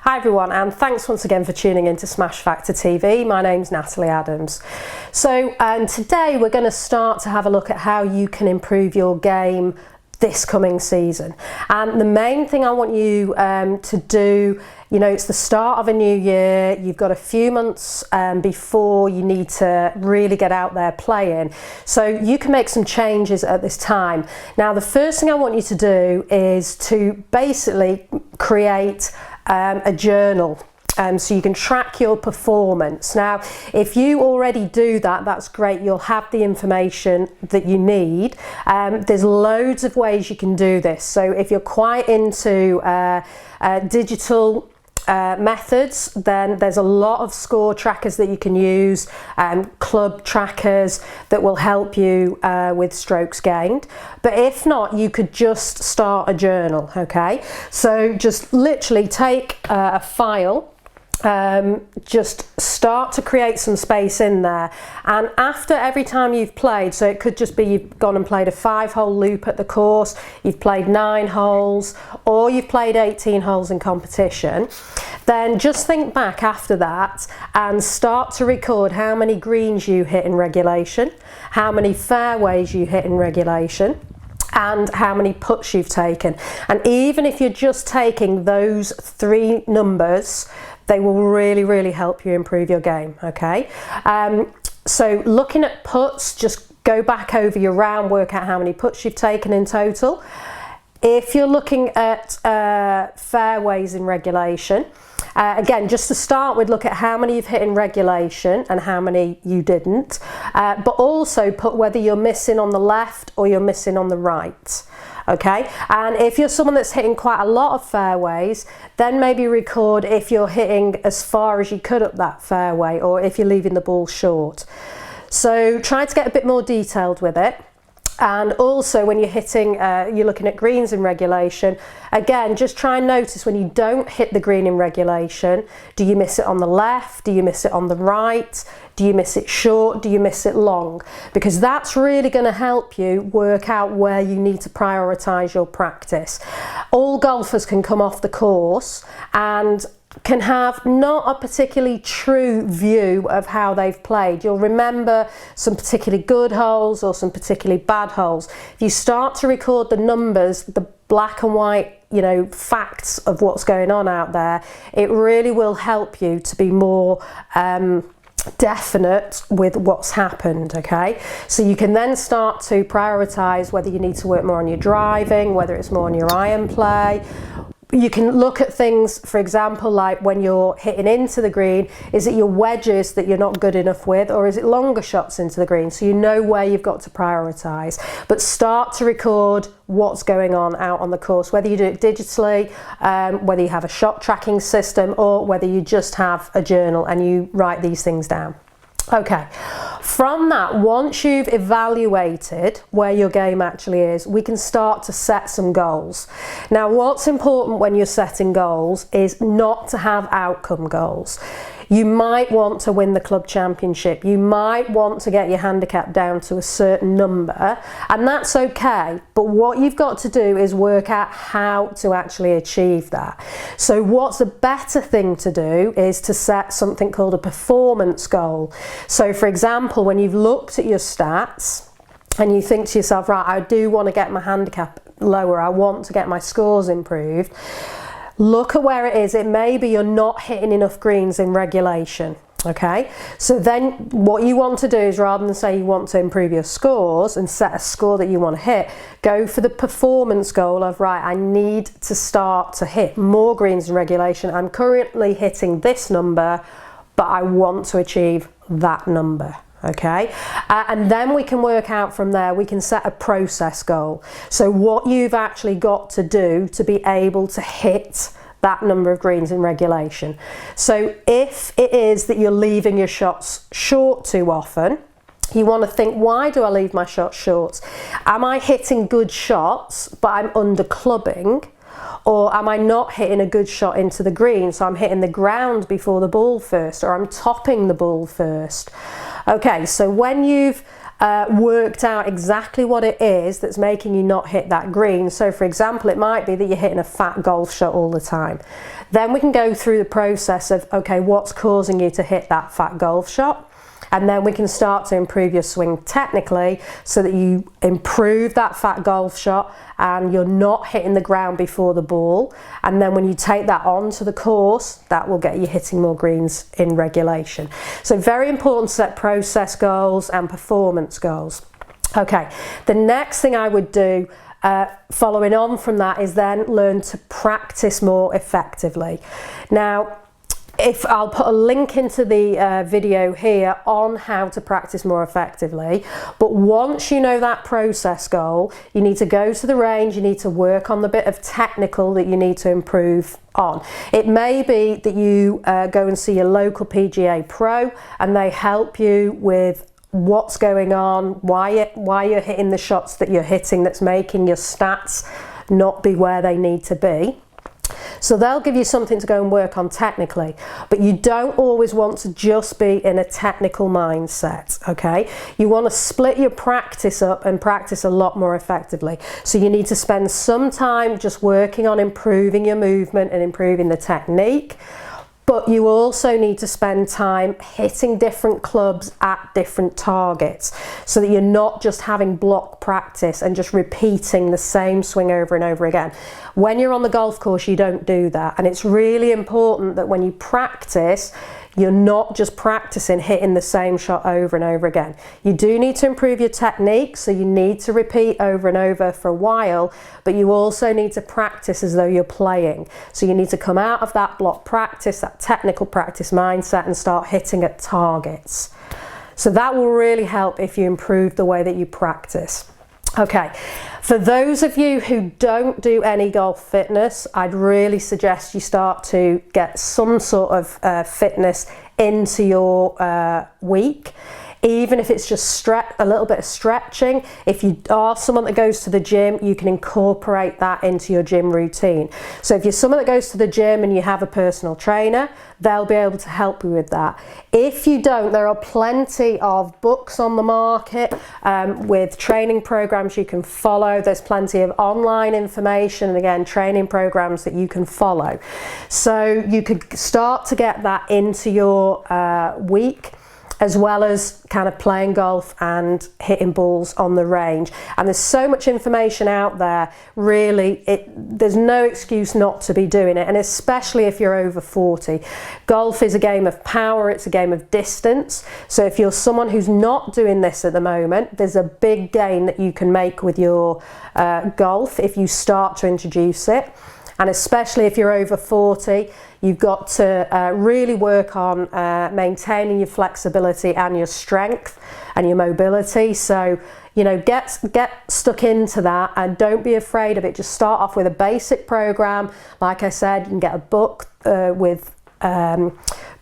Hi everyone, and thanks once again for tuning in to Smash Factor TV. My name's Natalie Adams. So today we're going to start to have a look at how you can improve your game this coming season. And the main thing I want you to do, it's the start of a new year. You've got a few months before you need to really get out there playing. So you can make some changes at this time. Now, the first thing I want you to do is to basically create a journal. So you can track your performance. Now, if you already do that, that's great. You'll have the information that you need. There's loads of ways you can do this. So if you're quite into digital methods, then there's a lot of score trackers that you can use, club trackers that will help you with strokes gained. But if not, you could just start a journal, okay? So just literally take a file, just start to create some space in there, and after every time you've played, so it could just be you've gone and played a 5-hole loop at the course, you've played 9 holes, or you've played 18 holes in competition, then just think back after that and start to record how many greens you hit in regulation, how many fairways you hit in regulation, and how many putts you've taken. And even if you're just taking those 3 numbers, they will really help you improve your game, okay? So looking at putts, just go back over your round, work out how many putts you've taken in total. If you're looking at fairways in regulation, again, just to start with, look at how many you've hit in regulation and how many you didn't, but also put whether you're missing on the left or you're missing on the right. Okay, and if you're someone that's hitting quite a lot of fairways, then maybe record if you're hitting as far as you could up that fairway or if you're leaving the ball short. So try to get a bit more detailed with it. And also when you're hitting, you're looking at greens in regulation, again, just try and notice when you don't hit the green in regulation, do you miss it on the left? Do you miss it on the right? Do you miss it short? Do you miss it long? Because that's really going to help you work out where you need to prioritise your practice. All golfers can come off the course and can have not a particularly true view of how they've played. You'll remember some particularly good holes or some particularly bad holes. If you start to record the numbers, the black and white, facts of what's going on out there, it really will help you to be more definite with what's happened, okay? So you can then start to prioritise whether you need to work more on your driving, whether it's more on your iron play. You can look at things, for example, like when you're hitting into the green, is it your wedges that you're not good enough with, or is it longer shots into the green? So you know where you've got to prioritise. But start to record what's going on out on the course, whether you do it digitally, whether you have a shot tracking system, or whether you just have a journal and you write these things down. Okay, from that, once you've evaluated where your game actually is, we can start to set some goals. Now, what's important when you're setting goals is not to have outcome goals. You might want to win the club championship. You might want to get your handicap down to a certain number, and that's okay. But what you've got to do is work out how to actually achieve that. So what's a better thing to do is to set something called a performance goal. So for example, when you've looked at your stats and you think to yourself, right, I do want to get my handicap lower, I want to get my scores improved, look at where it is. It may be you're not hitting enough greens in regulation, okay? So then what you want to do is, rather than say you want to improve your scores and set a score that you want to hit, go for the performance goal of, right, I need to start to hit more greens in regulation. I'm currently hitting this number, but I want to achieve that number. Okay, and then we can work out from there. We can set a process goal. So what you've actually got to do to be able to hit that number of greens in regulation. So if it is that you're leaving your shots short too often, you want to think, why do I leave my shots short? Am I hitting good shots but I'm under clubbing? Or am I not hitting a good shot into the green, so I'm hitting the ground before the ball first, or I'm topping the ball first? Okay, so when you've worked out exactly what it is that's making you not hit that green, so for example, it might be that you're hitting a fat golf shot all the time, Then we can go through the process of, okay, what's causing you to hit that fat golf shot? And then we can start to improve your swing technically so that you improve that fat golf shot and you're not hitting the ground before the ball. And then when you take that onto the course, that will get you hitting more greens in regulation. So very important to set process goals and performance goals. Okay, the next thing I would do following on from that is then learn to practice more effectively. Now, if I'll put a link into the video here on how to practice more effectively, but once you know that process goal, you need to go to the range, you need to work on the bit of technical that you need to improve on. It may be that you go and see your local PGA pro and they help you with what's going on, why you're hitting the shots that you're hitting that's making your stats not be where they need to be. So they'll give you something to go and work on technically, but you don't always want to just be in a technical mindset, okay? You want to split your practice up and practice a lot more effectively. So you need to spend some time just working on improving your movement and improving the technique. But you also need to spend time hitting different clubs at different targets so that you're not just having block practice and just repeating the same swing over and over again. When you're on the golf course, you don't do that. And it's really important that when you practice, you're not just practicing hitting the same shot over and over again. You do need to improve your technique, so you need to repeat over and over for a while, but you also need to practice as though you're playing. So you need to come out of that block practice, that technical practice mindset, and start hitting at targets. So that will really help if you improve the way that you practice. Okay, for those of you who don't do any golf fitness, I'd really suggest you start to get some sort of fitness into your week. Even if it's just a little bit of stretching. If you are someone that goes to the gym, you can incorporate that into your gym routine. So if you're someone that goes to the gym and you have a personal trainer, they'll be able to help you with that. If you don't, there are plenty of books on the market with training programs you can follow. There's plenty of online information and again, training programs that you can follow. So you could start to get that into your week, as well as kind of playing golf and hitting balls on the range. And there's so much information out there, really, there's no excuse not to be doing it, and especially if you're over 40. Golf is a game of power, it's a game of distance, so if you're someone who's not doing this at the moment, there's a big gain that you can make with your golf if you start to introduce it. And especially if you're over 40, you've got to really work on maintaining your flexibility and your strength and your mobility. So, you know, get stuck into that and don't be afraid of it. Just start off with a basic program. Like I said, you can get a book with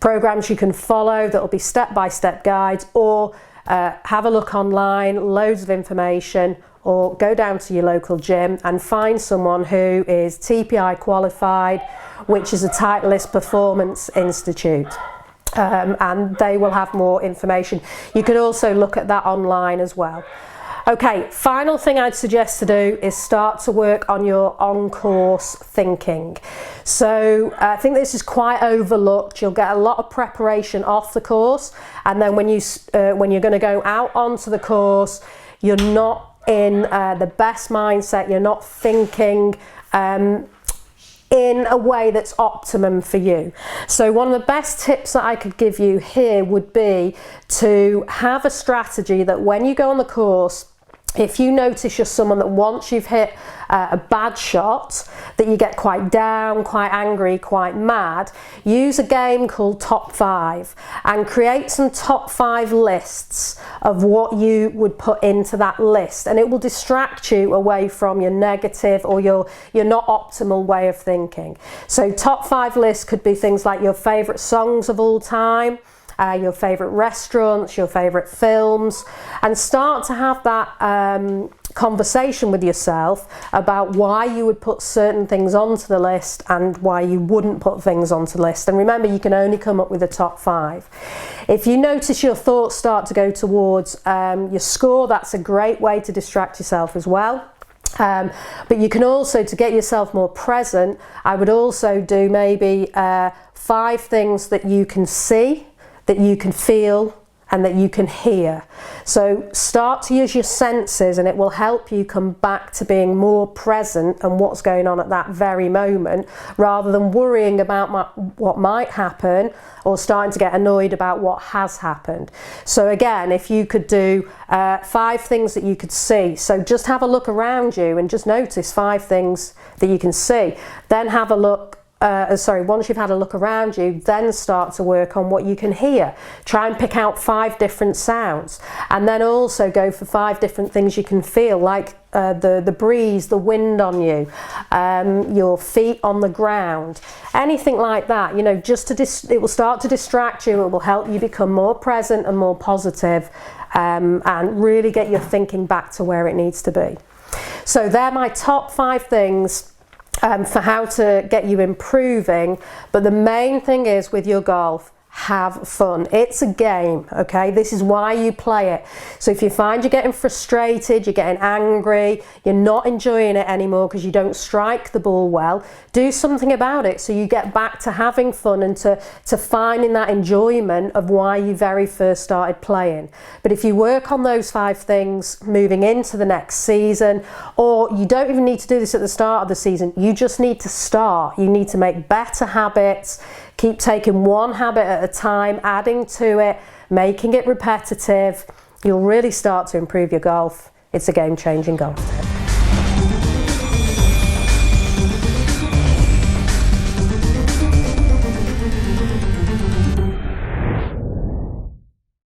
programs you can follow that will be step-by-step guides, or have a look online, loads of information, or go down to your local gym and find someone who is TPI qualified, which is a Titleist Performance Institute. And they will have more information. You can also look at that online as well. Okay, final thing I'd suggest to do is start to work on your on-course thinking. So I think this is quite overlooked. You'll get a lot of preparation off the course, and then when you're going to go out onto the course, you're not in the best mindset, you're not thinking in a way that's optimum for you. So one of the best tips that I could give you here would be to have a strategy that when you go on the course, if you notice you're someone that once you've hit a bad shot, that you get quite down, quite angry, quite mad, use a game called Top 5 and create some Top 5 lists of what you would put into that list, and it will distract you away from your negative or your not optimal way of thinking. So Top 5 lists could be things like your favourite songs of all time, your favourite restaurants, your favourite films, and start to have that conversation with yourself about why you would put certain things onto the list and why you wouldn't put things onto the list. And remember, you can only come up with a top 5. If you notice your thoughts start to go towards your score, that's a great way to distract yourself as well. But you can also, to get yourself more present, I would also do maybe 5 things that you can see, that you can feel, and that you can hear. So start to use your senses, and it will help you come back to being more present and what's going on at that very moment, rather than worrying about what might happen or starting to get annoyed about what has happened. So again, if you could do 5 things that you could see, so just have a look around you and just notice 5 things that you can see. Then have a look once you've had a look around you, then start to work on what you can hear. Try and pick out 5 different sounds, and then also go for 5 different things you can feel, like the breeze, the wind on you, your feet on the ground, anything like that. You know, just it will start to distract you. It will help you become more present and more positive, and really get your thinking back to where it needs to be. So they're my top 5 things for how to get you improving. But the main thing is, with your golf, have fun. It's a game, okay? This is why you play it. So if you find you're getting frustrated, you're getting angry, you're not enjoying it anymore because you don't strike the ball well, do something about it so you get back to having fun and to finding that enjoyment of why you very first started playing. But if you work on those 5 things moving into the next season, or you don't even need to do this at the start of the season, you just need to start. You need to make better habits. Keep taking one habit at a time, adding to it, making it repetitive. You'll really start to improve your golf. It's a game-changing golf tip.